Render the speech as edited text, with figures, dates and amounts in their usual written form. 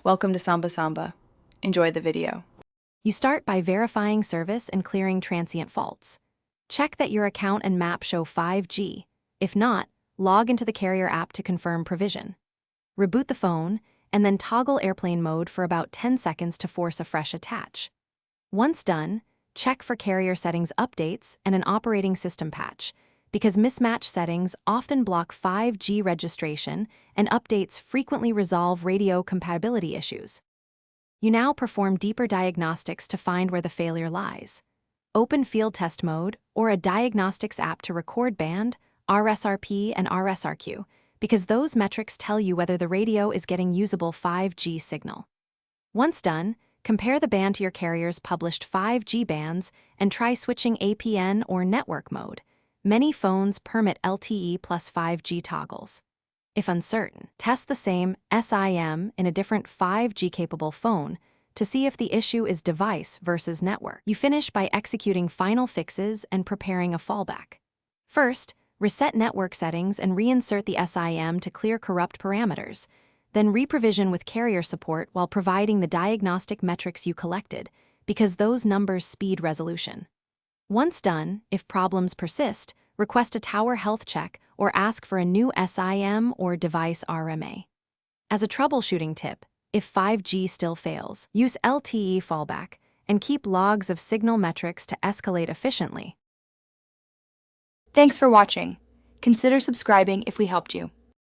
Welcome to Samba Samba. Enjoy the video. You start by verifying service and clearing transient faults. Check that your account and map show 5G. If not, log into the carrier app to confirm provision. Reboot the phone, and then toggle airplane mode for about 10 seconds to force a fresh attach. Once done, check for carrier settings updates and an operating system patch, because mismatched settings often block 5G registration and updates frequently resolve radio compatibility issues. You now perform deeper diagnostics to find where the failure lies. Open field test mode or a diagnostics app to record band, RSRP, and RSRQ, because those metrics tell you whether the radio is getting usable 5G signal. Once done, compare the band to your carrier's published 5G bands and try switching APN or network mode. Many phones permit LTE plus 5G toggles. If uncertain, test the same SIM in a different 5G-capable phone to see if the issue is device versus network. You finish by executing final fixes and preparing a fallback. First, reset network settings and reinsert the SIM to clear corrupt parameters. Then reprovision with carrier support while providing the diagnostic metrics you collected, because those numbers speed resolution. Once done, if problems persist, request a tower health check or ask for a new SIM or device RMA. As a troubleshooting tip, if 5G still fails, use LTE fallback and keep logs of signal metrics to escalate efficiently. Thanks for watching. Consider subscribing if we helped you.